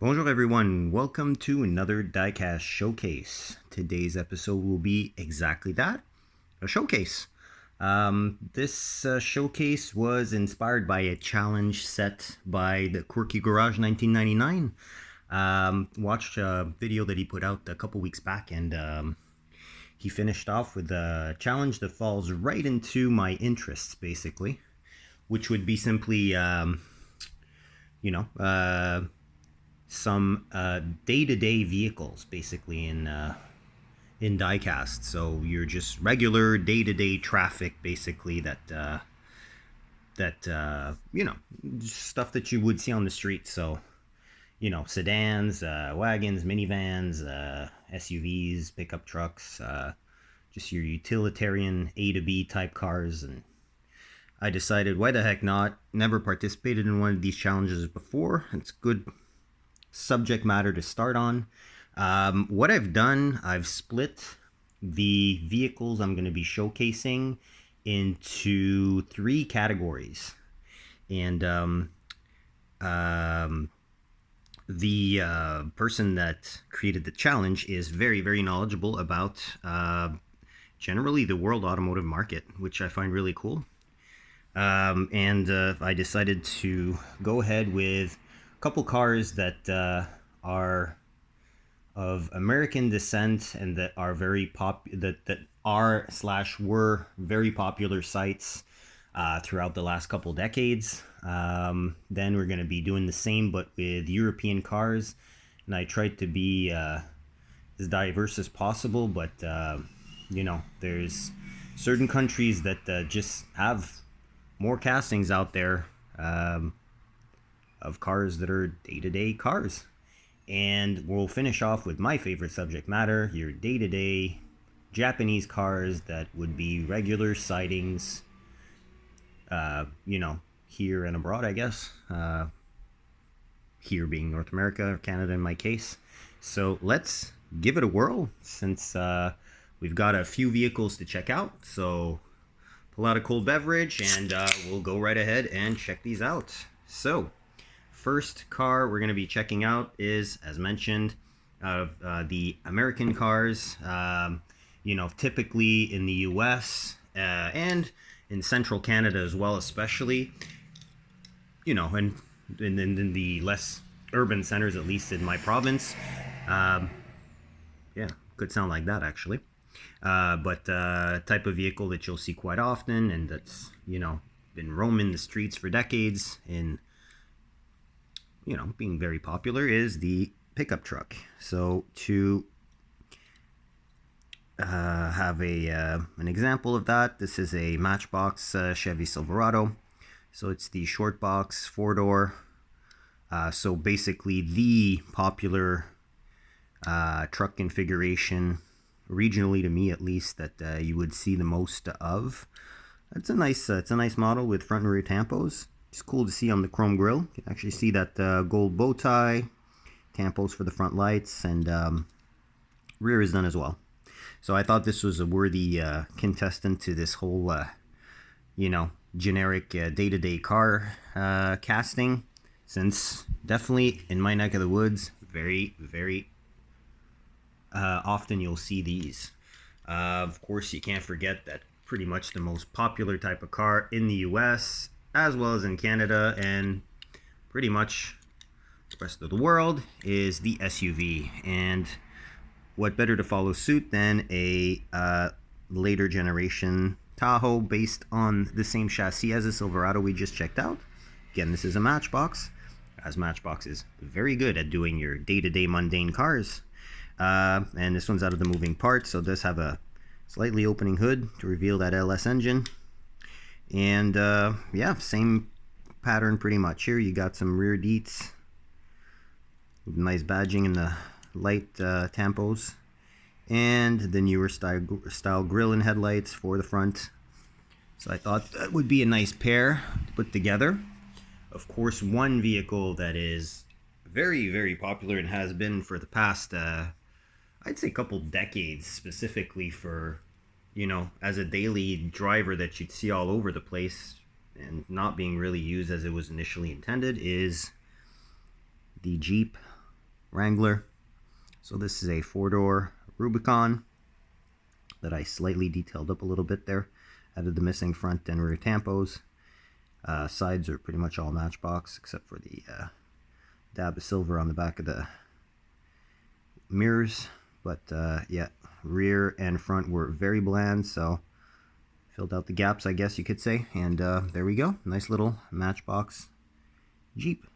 Bonjour everyone, welcome to another diecast showcase. Today's episode will be exactly that, a showcase. This showcase was inspired by a challenge set by the Quirky Garage 1999. Watched a video that he put out a couple weeks back, and he finished off with a challenge that falls right into my interests, basically, which would be simply, you know, some day-to-day vehicles, basically in diecast. So you're just regular day-to-day traffic, basically, that you know, stuff that you would see on the street. So you know, sedans, wagons, minivans, SUVs, pickup trucks, just your utilitarian A to B type cars. And I decided, why the heck not? Never participated in one of these challenges before. It's good subject matter to start on. What I've done, I've split the vehicles I'm going to be showcasing into three categories. And the person that created the challenge is very, very knowledgeable about generally the world automotive market, which I find really cool. And I decided to go ahead with couple cars that are of American descent and that are very that are/were very popular sites throughout the last couple decades. Then we're going to be doing the same but with European cars, and I tried to be as diverse as possible, but you know, there's certain countries that just have more castings out there of cars that are day-to-day cars. And we'll finish off with my favorite subject matter, your day-to-day Japanese cars that would be regular sightings, you know, here and abroad, I guess. Here being North America or Canada in my case. So let's give it a whirl, since we've got a few vehicles to check out. So pull out a cold beverage and we'll go right ahead and check these out. So first car we're going to be checking out is, as mentioned, the American cars. You know, typically in the US and in central Canada as well, especially, you know, and in the less urban centers, at least in my province. Yeah, could sound like that actually. But type of vehicle that you'll see quite often, and that's, you know, been roaming the streets for decades in, you know, being very popular, is the pickup truck. So to have an example of that, this is a Matchbox Chevy Silverado. So it's the short box 4-door. So basically the popular truck configuration, regionally to me at least, that you would see the most of. It's a nice model with front and rear tampos. It's cool to see on the chrome grille. You can actually see that gold bow tie, tampos for the front lights, and rear is done as well. So I thought this was a worthy contestant to this whole, you know, generic day-to-day car casting, since definitely in my neck of the woods, very, very often you'll see these. Of course, you can't forget that pretty much the most popular type of car in the US, as well as in Canada and pretty much the rest of the world, is the SUV. And what better to follow suit than a later generation Tahoe based on the same chassis as the Silverado we just checked out. Again, this is a Matchbox, as Matchbox is very good at doing your day-to-day mundane cars. And this one's out of the moving parts, so it does have a slightly opening hood to reveal that LS engine. And yeah, same pattern pretty much here. You got some rear deets, nice badging in the light tampos, and the newer style grille and headlights for the front. So I thought that would be a nice pair to put together. Of course, one vehicle that is very, very popular and has been for the past I'd say a couple decades, specifically for, you know, as a daily driver that you'd see all over the place and not being really used as it was initially intended, is the Jeep Wrangler. So this is a 4-door Rubicon that I slightly detailed up a little bit there. Added the missing front and rear tampos. Sides are pretty much all Matchbox except for the dab of silver on the back of the mirrors. But yeah, rear and front were very bland, so filled out the gaps, I guess you could say. And there we go. Nice little Matchbox Jeep.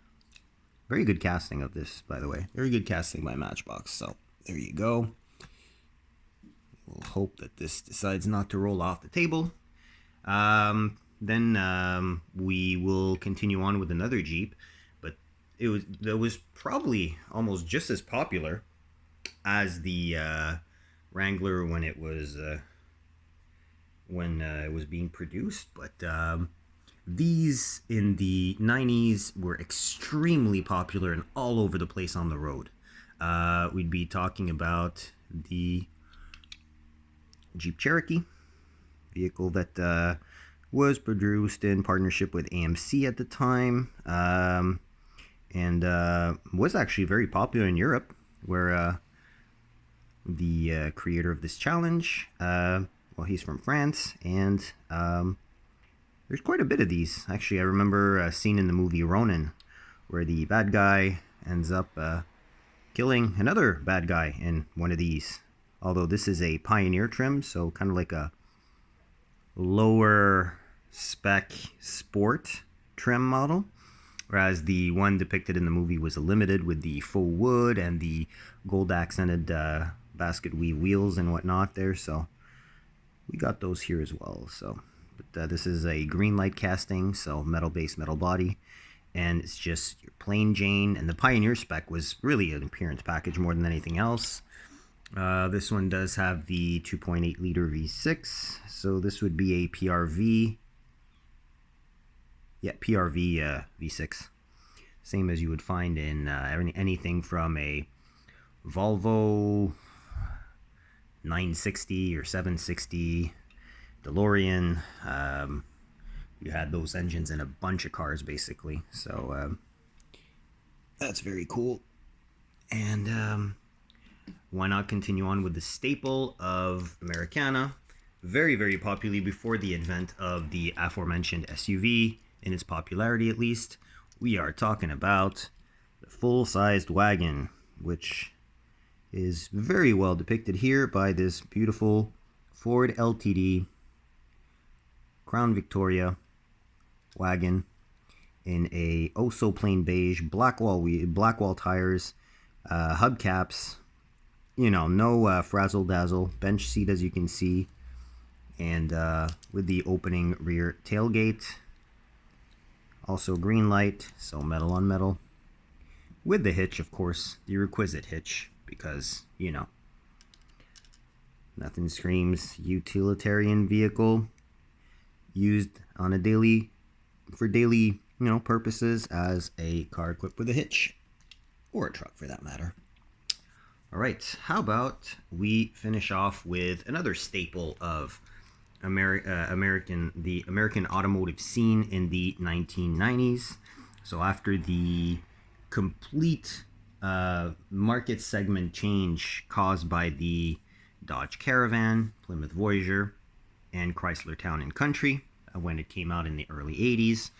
Very good casting of this, by the way. Very good casting by Matchbox. So there you go. We'll hope that this decides not to roll off the table. Then we will continue on with another Jeep, but that was probably almost just as popular as the Wrangler when it was being produced. But these in the 90s were extremely popular and all over the place on the road. We'd be talking about the Jeep Cherokee, vehicle that was produced in partnership with AMC at the time, and was actually very popular in Europe, where the creator of this challenge, well, he's from France, and there's quite a bit of these. Actually, I remember a scene in the movie Ronin where the bad guy ends up killing another bad guy in one of these. Although this is a Pioneer trim, so kind of like a lower spec sport trim model. Whereas the one depicted in the movie was a limited with the faux wood and the gold accented basket weave wheels and whatnot there. So we got those here as well. So, but this is a green light casting, so metal base, metal body, and it's just your plain Jane. And the Pioneer spec was really an appearance package more than anything else. This one does have the 2.8 liter V6, so this would be a PRV. Yeah, PRV V6, same as you would find in anything from a Volvo 960 or 760, DeLorean. You had those engines in a bunch of cars, basically. So that's very cool. And why not continue on with the staple of Americana? Very, very popular before the advent of the aforementioned SUV, in its popularity at least. We are talking about the full-sized wagon, which is very well depicted here by this beautiful Ford LTD Crown Victoria wagon in a oh so plain beige, black wall tires, hubcaps, you know, no frazzle dazzle, bench seat as you can see, and with the opening rear tailgate. Also green light, so metal on metal. With the hitch, of course, the requisite hitch, because, you know, nothing screams utilitarian vehicle used on a for daily, you know, purposes as a car equipped with a hitch, or a truck for that matter. All right, how about we finish off with another staple of the American automotive scene in the 1990s. So after the complete market segment change caused by the Dodge Caravan, Plymouth Voyager, and Chrysler Town and Country when it came out in the early 80s,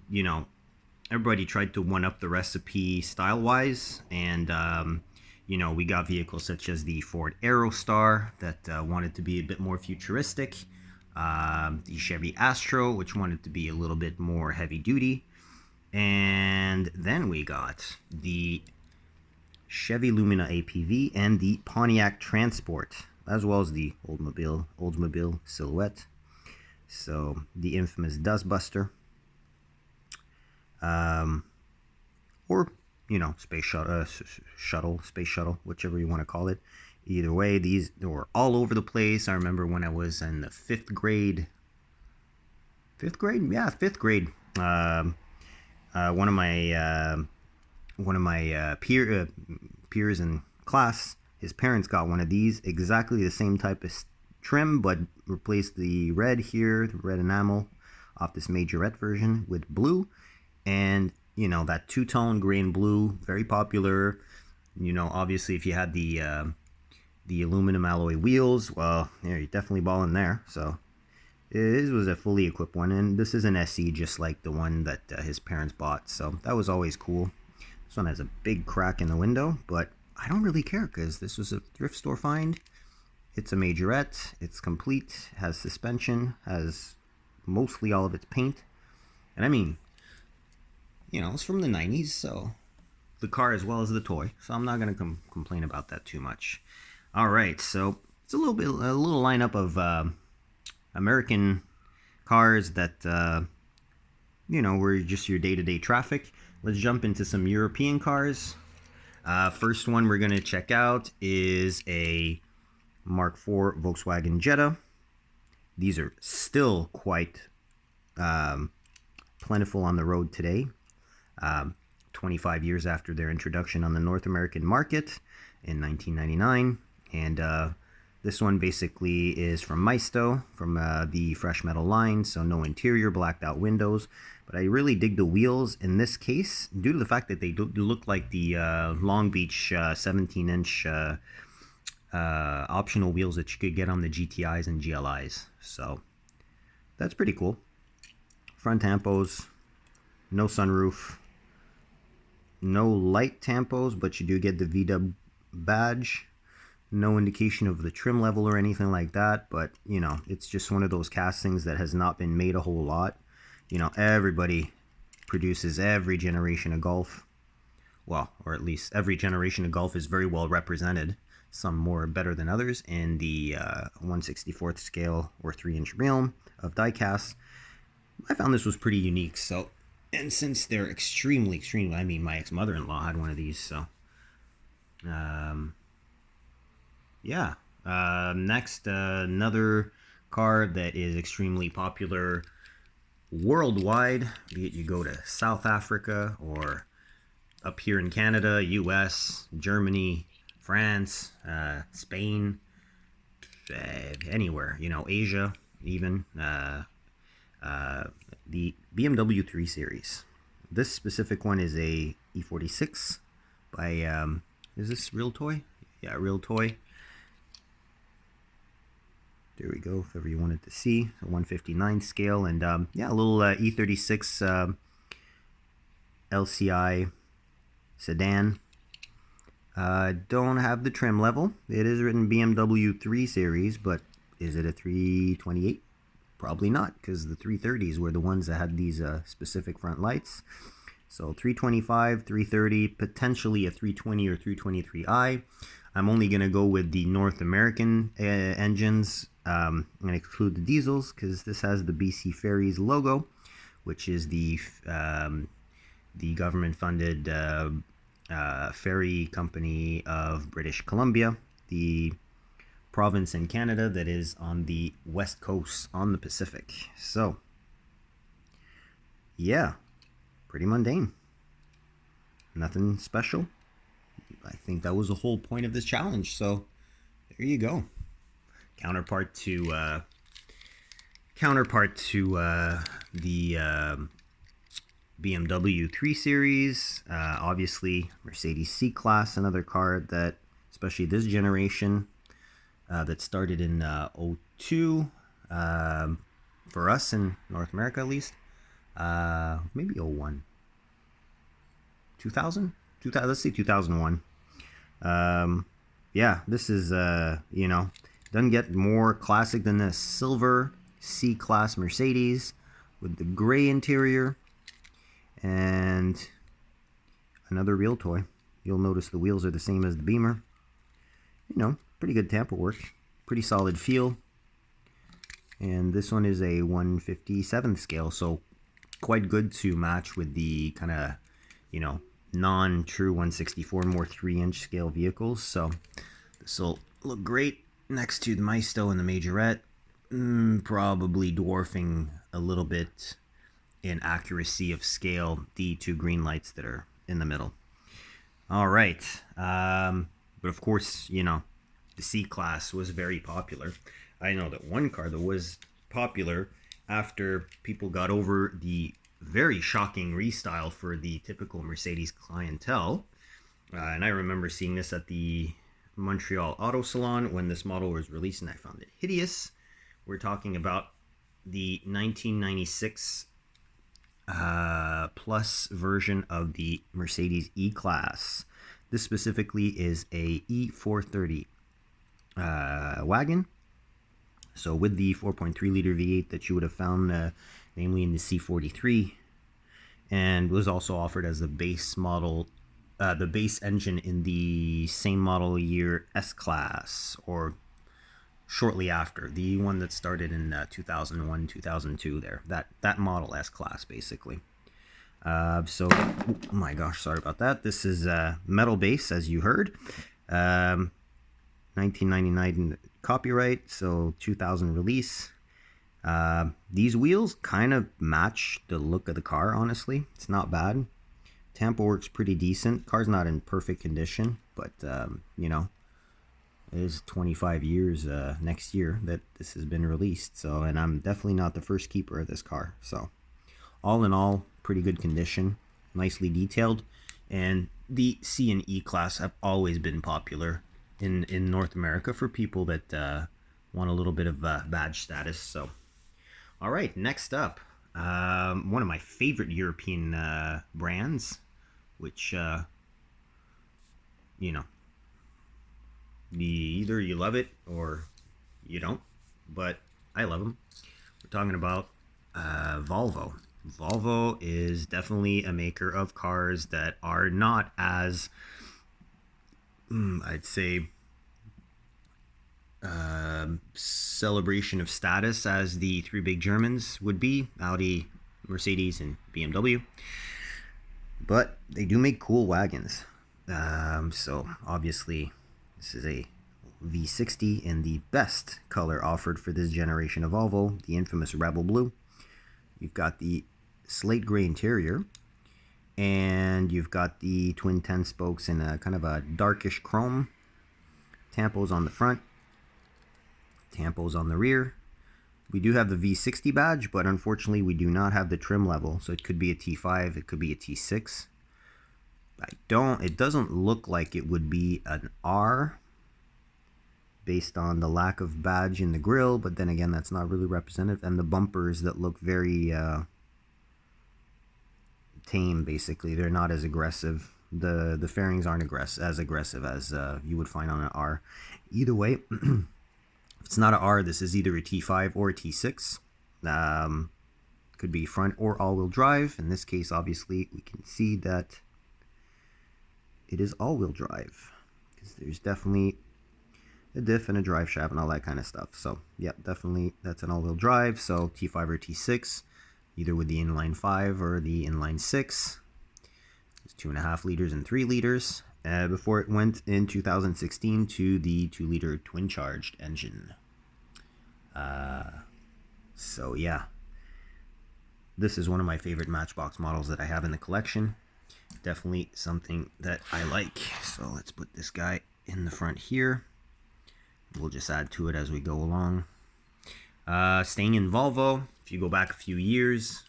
you know, everybody tried to one up the recipe style-wise, and you know, we got vehicles such as the Ford Aerostar that wanted to be a bit more futuristic, the Chevy Astro, which wanted to be a little bit more heavy-duty, and then we got the Chevy Lumina APV and the Pontiac Transport, as well as the Oldsmobile Silhouette. So the infamous Dustbuster, or, you know, space shuttle, whichever you want to call it. Either way, these were all over the place. I remember when I was in the fifth grade. One of my peers in class, his parents got one of these, exactly the same type of trim, but replaced the red here, the red enamel, off this Majorette version with blue, and you know, that two-tone gray and blue, very popular. You know, obviously if you had the aluminum alloy wheels, well, yeah, you're definitely balling there. So this was a fully equipped one, and this is an SE just like the one that his parents bought, so that was always cool. This one has a big crack in the window, but I don't really care because this was a thrift store find. It's a majorette, it's complete, has suspension, has mostly all of its paint, and I mean, you know, it's from the 90s, so the car as well as the toy, so I'm not going to complain about that too much. All right, so it's a little lineup of American cars that you know, were just your day-to-day traffic. Let's jump into some European cars. First one we're going to check out is a Mark IV Volkswagen Jetta. These are still quite plentiful on the road today. 25 years after their introduction on the North American market in 1999. And this one basically is from Maisto, from the Fresh Metal line, so no interior, blacked out windows. But I really dig the wheels in this case, due to the fact that they do look like the Long Beach 17-inch optional wheels that you could get on the GTIs and GLIs. So that's pretty cool. Front tampos, no sunroof, no light tampos, but you do get the VW badge. No indication of the trim level or anything like that, but you know, it's just one of those castings that has not been made a whole lot. You know, everybody produces every generation of Golf. Well, or at least every generation of Golf is very well represented. Some more better than others in the 1/64th scale or 3-inch realm of diecast. I found this was pretty unique. So, and since they're extremely, I mean, my ex-mother-in-law had one of these, so yeah. Next, another car that is extremely popular worldwide, be it you go to South Africa or up here in Canada, US, Germany, France, Spain, anywhere, you know, Asia even, the BMW 3 Series. This specific one is a E46 by, is this Real Toy? Yeah, Real Toy. There we go, if ever you wanted to see. A 159 scale, and yeah, a little E36 LCI sedan. Don't have the trim level. It is written BMW 3 Series, but is it a 328? Probably not, because the 330s were the ones that had these specific front lights. So 325, 330, potentially a 320 or 323i. I'm only going to go with the North American engines. I'm going to exclude the diesels because this has the BC Ferries logo, which is the government-funded ferry company of British Columbia, the province in Canada that is on the west coast on the Pacific. So, yeah, pretty mundane. Nothing special. I think that was the whole point of this challenge. So, there you go. Counterpart to the BMW 3 Series. Obviously, Mercedes C-Class, another car that, especially this generation, that started in 02 for us in North America at least. Maybe 01. 2000? Let's say 2001. Yeah, this is, you know, doesn't get more classic than the silver C-Class Mercedes with the gray interior and another Real Toy. You'll notice the wheels are the same as the Beamer. You know, pretty good tamper work, pretty solid feel. And this one is a 1/57th scale, so quite good to match with the kind of, you know, non-true 1/64, more 3-inch scale vehicles. So this will look great next to the Maisto and the Majorette, probably dwarfing a little bit in accuracy of scale the two green lights that are in the middle. All right, but of course, you know, the C-Class was very popular. I know that one car that was popular after people got over the very shocking restyle for the typical Mercedes clientele. And I remember seeing this at the Montreal Auto Salon when this model was released, and I found it hideous. We're talking about the 1996 plus version of the Mercedes E-Class. This specifically is a E430 wagon. So with the 4.3 liter V8 that you would have found, namely in the C43, and was also offered as the base model, the base engine in the same model year S-Class, or shortly after, the one that started in 2001, 2002 there, that model S-Class basically. So, oh my gosh, sorry about that. This is metal base, as you heard. 1999 copyright, so 2000 release. These wheels kind of match the look of the car, honestly. It's not bad. Tampo works pretty decent. Car's not in perfect condition, but, you know, it is 25 years next year that this has been released. So, and I'm definitely not the first keeper of this car. So, all in all, pretty good condition, nicely detailed. And the C and E class have always been popular in North America for people that want a little bit of badge status. So, all right, next up, one of my favorite European brands, which, you know, either you love it or you don't, but I love them. We're talking about Volvo. Volvo is definitely a maker of cars that are not as, I'd say, celebration of status as the three big Germans would be, Audi, Mercedes, and BMW. But they do make cool wagons. So obviously this is a V60 in the best color offered for this generation of Volvo, the infamous Rebel Blue. You've got the slate gray interior, and you've got the twin 10 spokes in a kind of a darkish chrome. Tampos on the front, tampos on the rear. We do have the V60 badge, but unfortunately we do not have the trim level, so it could be a T5, it could be a T6. It doesn't look like it would be an R based on the lack of badge in the grille, but then again, that's not really representative. And the bumpers that look very tame, basically. They're not as aggressive. The fairings aren't as aggressive as you would find on an R. Either way, if it's not an R, this is either a T5 or a T6. Could be front or all-wheel drive. In this case, obviously, we can see that it is all-wheel drive, because there's definitely a diff and a drive shaft and all that kind of stuff. So yeah, definitely that's an all-wheel drive. So T5 or T6, either with the inline 5 or the inline 6. It's 2.5 liters and 3 liters before it went in 2016 to the 2-liter twin-charged engine. So yeah, this is one of my favorite Matchbox models that I have in the collection. Definitely something that I like. So let's put this guy in the front here. We'll just add to it as we go along. Staying in Volvo, if you go back a few years,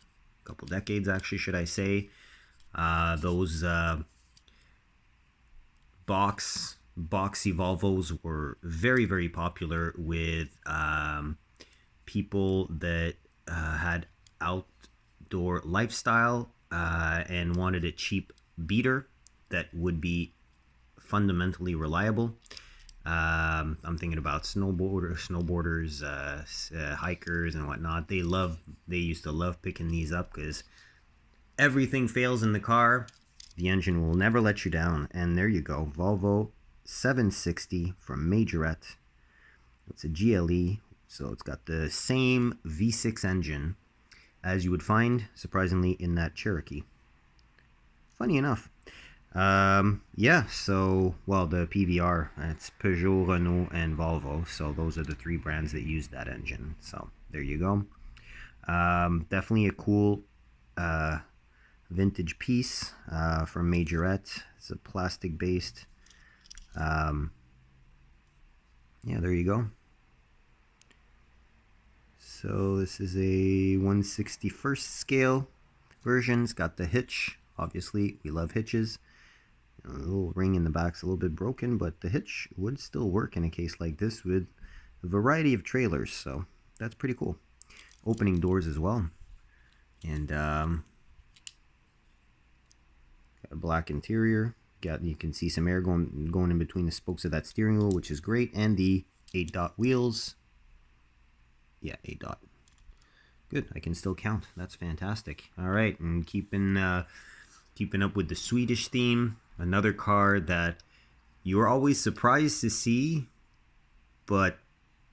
a couple decades actually, should I say, those boxy Volvos were very, very popular with people that had outdoor lifestyle and wanted a cheap beater that would be fundamentally reliable. I'm thinking about snowboarders, hikers, and whatnot. They used to love picking these up because everything fails in the car, the engine will never let you down. And there you go, Volvo 760 from Majorette. It's a GLE, so it's got the same V6 engine as you would find, surprisingly, in that Cherokee. Funny enough. Yeah, so, well, the PVR, it's Peugeot, Renault, and Volvo. So those are the three brands that use that engine. So there you go. Definitely a cool vintage piece from Majorette. It's a plastic based. Yeah, there you go. So this is a 1/61st scale versions. Got the hitch. Obviously, we love hitches. A little ring in the back's a little bit broken, but the hitch would still work in a case like this with a variety of trailers, so that's pretty cool. Opening doors as well. And got a black interior. You can see some air going in between the spokes of that steering wheel, which is great. And the 8-dot wheels. Yeah, 8-dot. Good, I can still count. That's fantastic. All right, and keeping up with the Swedish theme. Another car that you were always surprised to see, but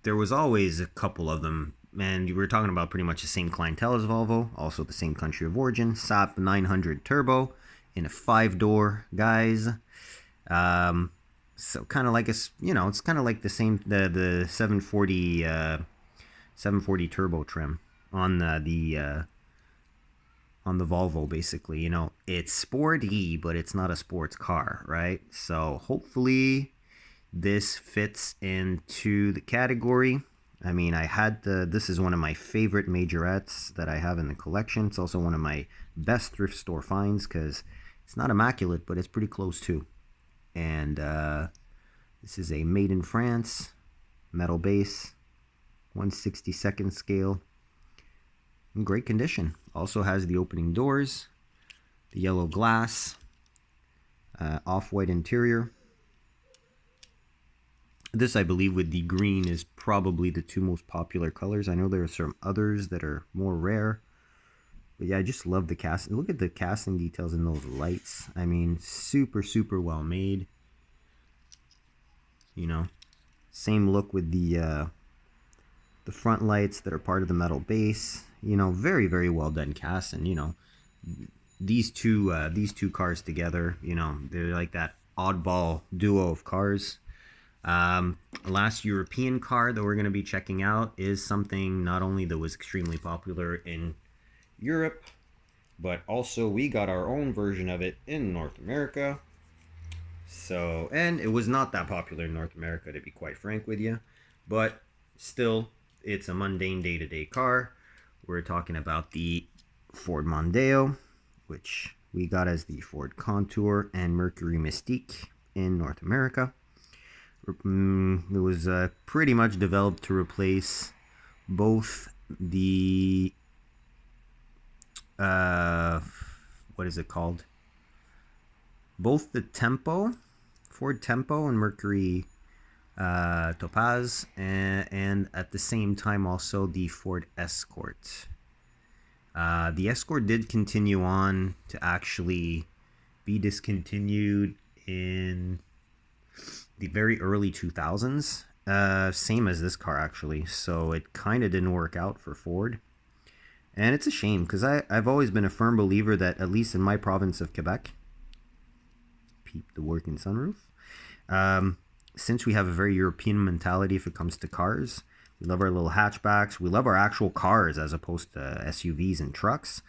there was always a couple of them. And you were talking about pretty much the same clientele as Volvo, also the same country of origin. Saab 900 Turbo in a 5-door, guys. So kind of like it's kind of like the same the 740 Turbo trim on the Volvo, basically. It's sporty, but it's not a sports car, right? So hopefully this fits into the category. I mean, this is one of my favorite majorettes that I have in the collection. It's also one of my best thrift store finds because it's not immaculate, but it's pretty close too. And this is a made in France, metal base, 1/62 scale, in great condition. Also has the opening doors, the yellow glass, off-white interior. This, I believe, with the green is probably the two most popular colors. I know there are some others that are more rare. But yeah, I just love the casting. Look at the casting details in those lights. I mean, super, super well made. Same look with the front lights that are part of the metal base. Very, very well done cast. And, these two cars together, they're like that oddball duo of cars. Last European car that we're going to be checking out is something not only that was extremely popular in Europe, but also we got our own version of it in North America. So, and it was not that popular in North America, to be quite frank with you, but still, it's a mundane day-to-day car. We're talking about the Ford Mondeo, which we got as the Ford Contour and Mercury Mystique in North America. It was pretty much developed to replace both the what is it called? Both the Tempo, Ford Tempo, and Mercury Topaz, and at the same time also the Ford Escort. The Escort did continue on to actually be discontinued in the very early 2000s, same as this car actually, so it kind of didn't work out for Ford. And it's a shame because I've always been a firm believer that, at least in my province of Quebec, peep the working sunroof, since we have a very European mentality if it comes to cars, we love our little hatchbacks, we love our actual cars as opposed to SUVs and trucks.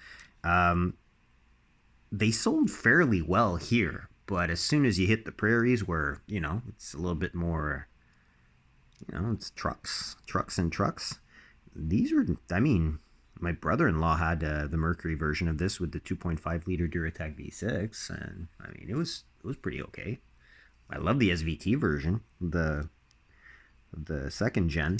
They sold fairly well here, but as soon as you hit the prairies where, it's a little bit more, it's trucks. These are, my brother-in-law had the Mercury version of this with the 2.5 liter Duratec V6, and it was pretty okay. I love the SVT version, the second gen.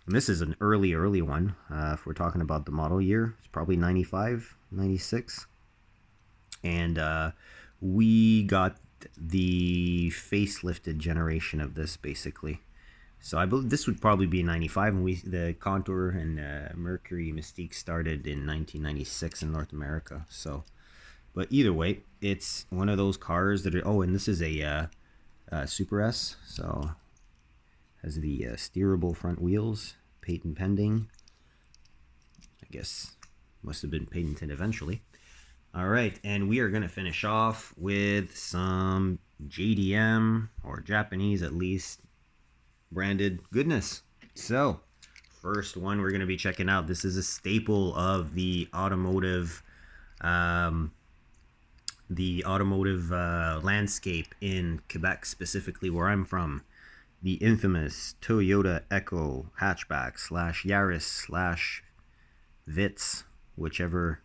And this is an early one. If we're talking about the model year, it's probably 95, 96. And we got the facelifted generation of this, basically. So I believe this would probably be 95, and the Contour and Mercury Mystique started in 1996 in North America. So, but either way, it's one of those cars that are. Oh, and this is a Super S, so has the steerable front wheels, patent pending. I guess must have been patented eventually. All right, and we are going to finish off with some JDM, or Japanese at least, branded goodness. So, first one we're going to be checking out. This is a staple of the automotive landscape in Quebec, specifically where I'm from. The infamous Toyota Echo hatchback / Yaris / Vitz, whichever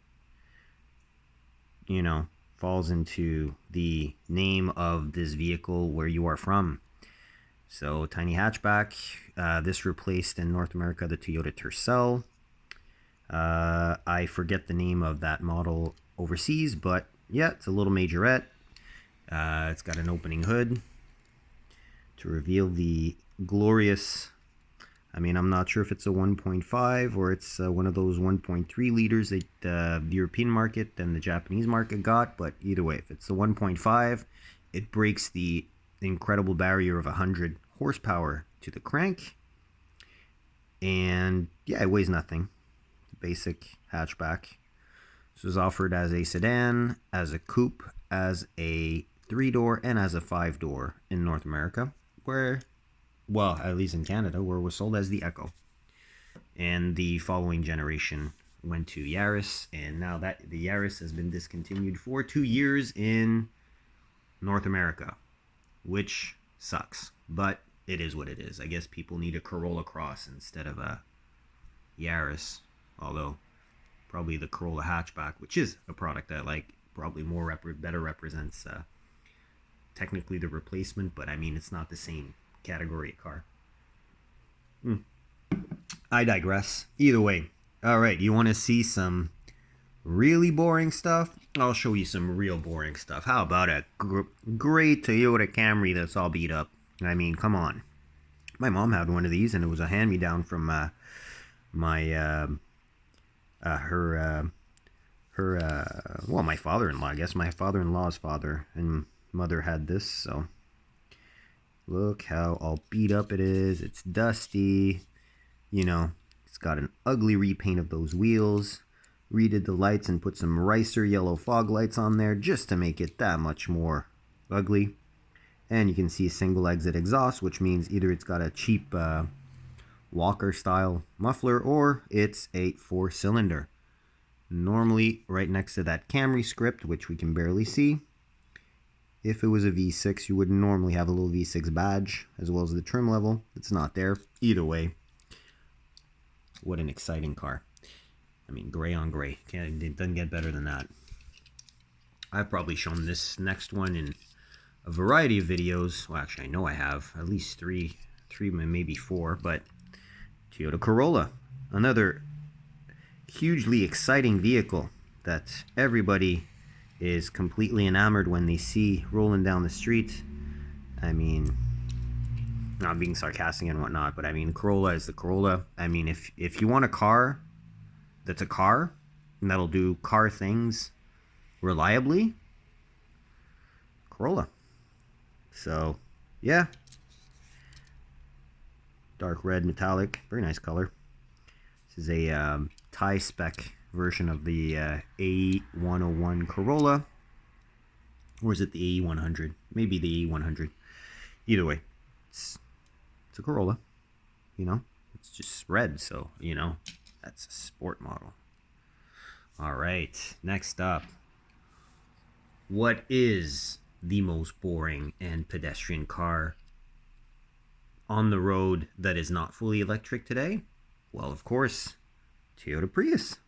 you know, falls into the name of this vehicle where you are from. So tiny hatchback. This replaced in North America the Toyota Tercel. I forget the name of that model overseas, but yeah, it's a little majorette. It's got an opening hood to reveal the glorious, I mean, I'm not sure if it's a 1.5 or it's one of those 1.3 liters that the European market and the Japanese market got, but either way, if it's the 1.5, it breaks the incredible barrier of 100 horsepower to the crank. And yeah, it weighs nothing. Basic hatchback. This was offered as a sedan, as a coupe, as a 3-door, and as a 5-door in North America, where, well, at least in Canada, where it was sold as the Echo. And the following generation went to Yaris, and now that the Yaris has been discontinued for 2 years in North America, which sucks, but it is what it is. I guess people need a Corolla Cross instead of a Yaris, although probably the Corolla hatchback, which is a product I like, probably better represents technically the replacement, but I mean, it's not the same category of car. I digress. Either way, all right, you want to see some really boring stuff? I'll show you some real boring stuff. How about a great Toyota Camry that's all beat up? I mean, come on. My mom had one of these, and it was a hand-me-down from my father-in-law. I guess my father-in-law's father and mother had this. So look how all beat up it is. It's dusty. You know, it's got an ugly repaint of those wheels. Redid the lights and put some Ricer yellow fog lights on there just to make it that much more ugly. And you can see a single exit exhaust, which means either it's got a cheap Walker style muffler or it's a 4-cylinder. Normally right next to that Camry script, which we can barely see. If it was a V6, you would normally have a little V6 badge as well as the trim level. It's not there. Either way, what an exciting car. I mean, gray on gray. It doesn't get better than that. I've probably shown this next one in a variety of videos. Well, actually, I know I have at least three, maybe 4, but Toyota Corolla, another hugely exciting vehicle that everybody is completely enamored when they see rolling down the street. I mean, not being sarcastic and whatnot, but I mean, Corolla is the Corolla. I mean, if you want a car that's a car and that'll do car things reliably, Corolla. So, yeah. Dark red metallic, very nice color. This is a tie spec version of the A101 Corolla. Or is it the AE100? Maybe the AE100. Either way, it's a Corolla. You know, it's just red, so, you know, that's a sport model. All right, next up. What is the most boring and pedestrian car on the road that is not fully electric today? Well, of course, Toyota Prius.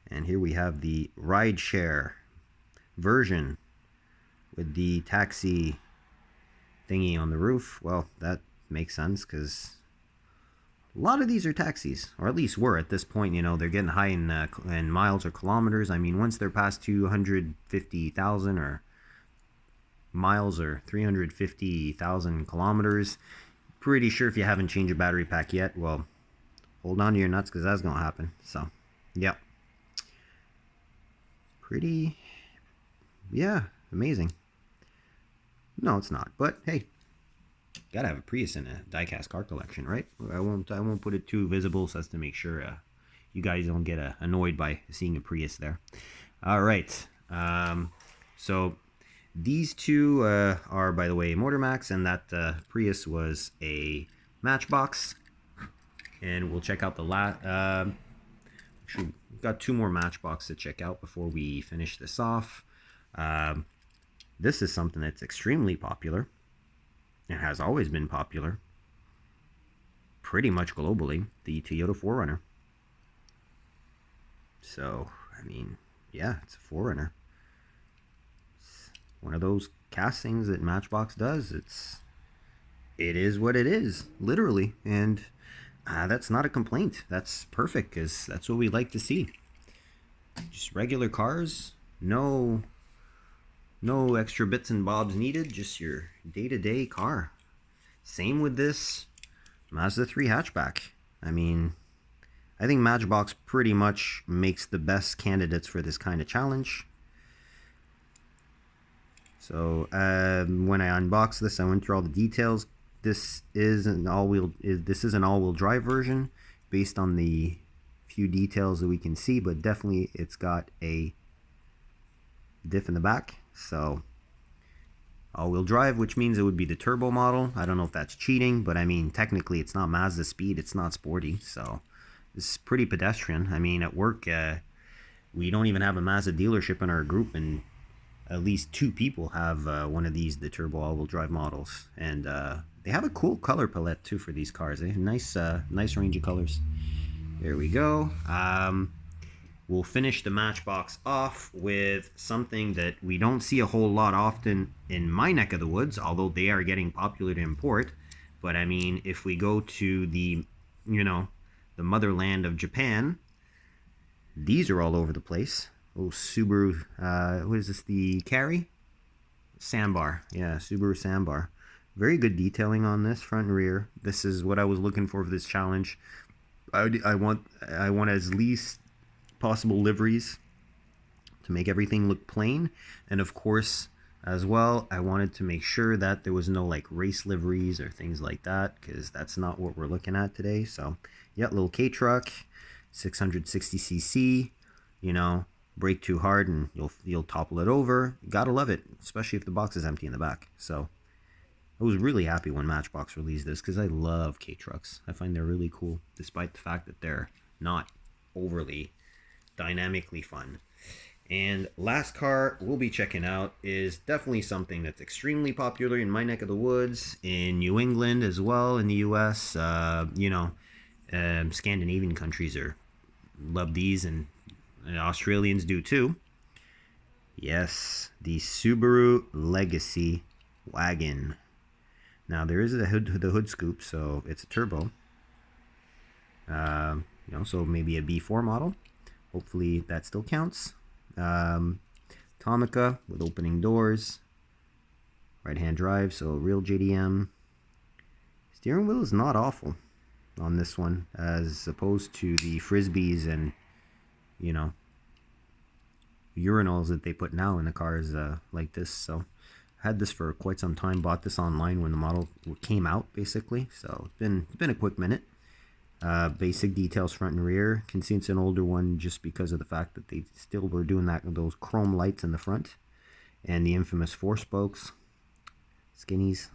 And here we have the rideshare version with the taxi thingy on the roof. Well, that makes sense because a lot of these are taxis, or at least were at this point. You know, they're getting high in miles or kilometers. I mean, once they're past 250,000 or miles or 350,000 kilometers, pretty sure if you haven't changed your battery pack yet, well, hold on to your nuts because that's going to happen. So, yep. Pretty, yeah, amazing. No, it's not. But hey, gotta have a Prius in a diecast car collection, right? I won't put it too visible so as to make sure you guys don't get annoyed by seeing a Prius there. All right. So these two are, by the way, Motor Max, and that Prius was a Matchbox. And we'll check out the actually, we've got 2 more Matchbox to check out before we finish this off. This is something that's extremely popular. It has always been popular, pretty much globally, the Toyota 4Runner. So, I mean, yeah, it's a 4Runner. one of those castings that Matchbox does. It is what it is, literally, and that's not a complaint. That's perfect, because that's what we like to see. Just regular cars, no extra bits and bobs needed, just your day-to-day car. Same with this Mazda 3 hatchback. I mean, I think Matchbox pretty much makes the best candidates for this kind of challenge. So when I unboxed this, I went through all the details. This is an all-wheel drive version based on the few details that we can see, but definitely it's got a diff in the back. So all-wheel drive, which means it would be the turbo model. I don't know if that's cheating, but I mean, technically it's not Mazda speed, it's not sporty, so it's pretty pedestrian. I mean, at work, we don't even have a Mazda dealership in our group, and at least 2 people have one of these, the turbo all-wheel drive models, and they have a cool color palette too for these cars. They have nice range of colors. There we go. We'll finish the Matchbox off with something that we don't see a whole lot often in my neck of the woods, although they are getting popular to import. But I mean, if we go to the, the motherland of Japan, these are all over the place. Oh, Subaru, what is this, the Carry? Sandbar, yeah, Subaru Sandbar. Very good detailing on this, front and rear. This is what I was looking for this challenge. I want as least possible liveries to make everything look plain, and of course as well I wanted to make sure that there was no like race liveries or things like that, because that's not what we're looking at today. So yeah, little K truck, 660cc, brake too hard and you'll topple it over. Gotta love it, especially if the box is empty in the back. So I was really happy when Matchbox released this, because I love K trucks. I find they're really cool, despite the fact that they're not overly dynamically fun. And last car we'll be checking out is definitely something that's extremely popular in my neck of the woods, in New England as well, in the US. Scandinavian countries love these, and Australians do too. Yes, the Subaru Legacy wagon. Now there is the hood scoop, so it's a turbo. So maybe a B4 model. Hopefully that still counts. Tomica with opening doors, right-hand drive, so real JDM. Steering wheel is not awful on this one, as opposed to the Frisbees and urinals that they put now in the cars like this. So I had this for quite some time. Bought this online when the model came out, basically. So it's been a quick minute. Basic details front and rear. Can see it's an older one just because of the fact that they still were doing those chrome lights in the front, and the infamous 4 spokes, skinnies.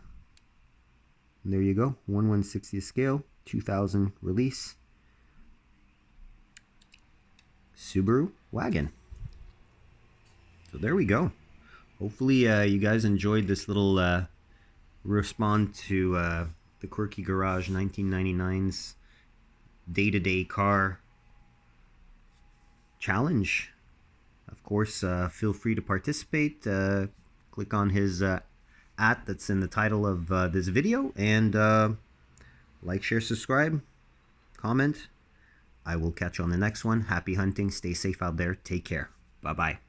And there you go, 1/160th scale, 2000 release, Subaru wagon. So there we go. Hopefully you guys enjoyed this little respond to the Quirky Garage 1999's day-to-day car challenge. Of course, feel free to participate. Click on his @ that's in the title of this video, and like, share, subscribe, comment. I will catch you on the next one. Happy hunting. Stay safe out there. Take care. Bye-bye.